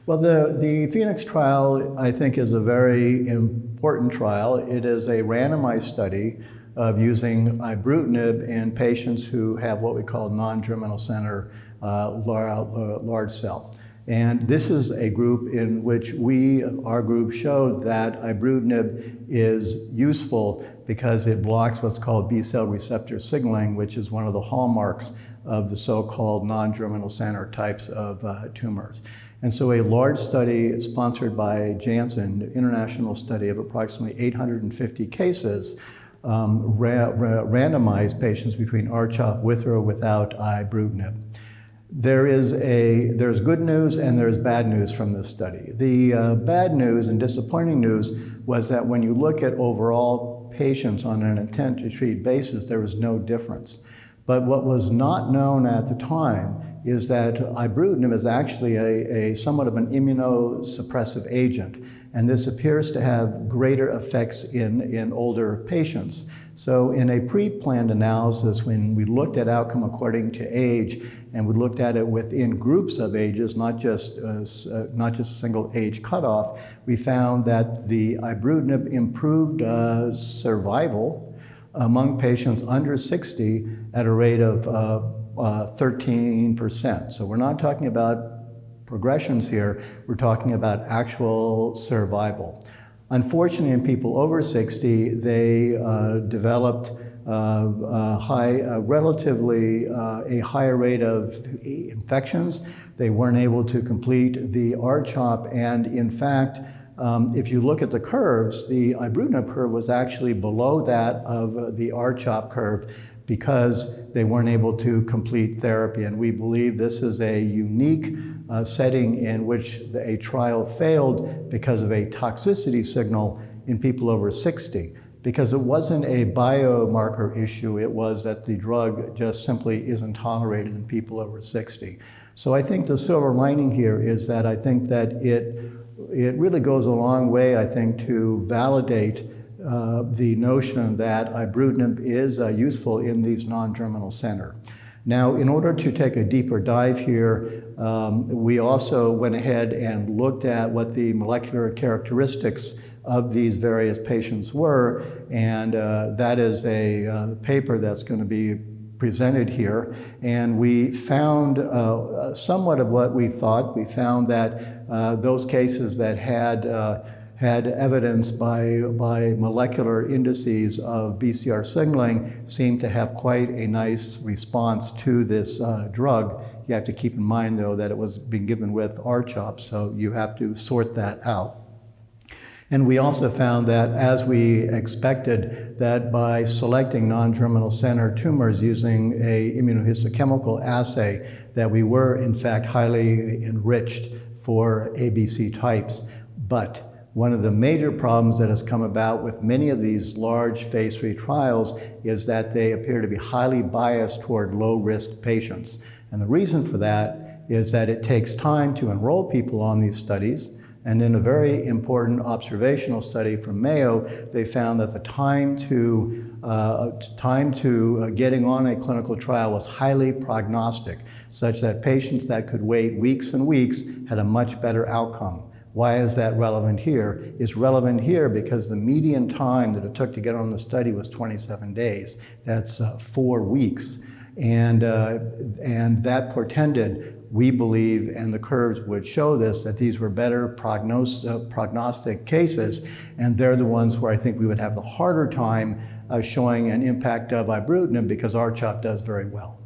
Well, the Phoenix trial, I think, is a very important trial. It is a randomized study of using Ibrutinib in patients who have what we call non-germinal center large cell. And this is a group in which our group showed that Ibrutinib is useful because it blocks what's called B-cell receptor signaling, which is one of the hallmarks of the so-called non-germinal center types of tumors. And so a large study sponsored by Janssen, an international study of approximately 850 cases, randomized patients between R-CHOP with or without Ibrutinib. There's good news and there's bad news from this study. The bad news and disappointing news was that when you look at overall patients on an intent to treat basis, there was no difference. But what was not known at the time is that Ibrutinib is actually a somewhat of an immunosuppressive agent, and this appears to have greater effects in older patients. So in a pre-planned analysis, when we looked at outcome according to age, and we looked at it within groups of ages, not just a single age cutoff, we found that the Ibrutinib improved survival among patients under 60 at a rate of 13%. So we're not talking about progressions here, we're talking about actual survival. Unfortunately, in people over 60, they developed relatively a higher rate of infections. They weren't able to complete the R-CHOP, and in fact, if you look at the curves, the Ibrutinib curve was actually below that of the R-CHOP curve because they weren't able to complete therapy. And we believe this is a unique setting in which a trial failed because of a toxicity signal in people over 60. Because it wasn't a biomarker ip, it was that the drug just simply isn't tolerated in people over 60. So I think the silver lining here is that I think that it really goes a long way, I think, to validate the notion that Ibrutinib is useful in these non-germinal center. Now, in order to take a deeper dive here, we also went ahead and looked at what the molecular characteristics of these various patients were, and that is a paper that's going to be presented here, and we found somewhat of what we thought. We found that those cases that had evidence by molecular indices of BCR signaling seemed to have quite a nice response to this drug. You have to keep in mind, though, that it was being given with R-CHOP, so you have to sort that out. And we also found that, as we expected, that by selecting non-germinal center tumors using a immunohistochemical assay, that we were in fact highly enriched for ABC types. But one of the major problems that has come about with many of these large phase 3 trials is that they appear to be highly biased toward low-risk patients. And the reason for that is that it takes time to enroll people on these studies. And in a very important observational study from Mayo, they found that the time to getting on a clinical trial was highly prognostic, such that patients that could wait weeks and weeks had a much better outcome. Why is that relevant here? It's relevant here because the median time that it took to get on the study was 27 days. That's 4 weeks. And that portended, we believe, and the curves would show this, that these were better prognostic cases, and they're the ones where I think we would have the harder time showing an impact of Ibrutinib because R-CHOP does very well.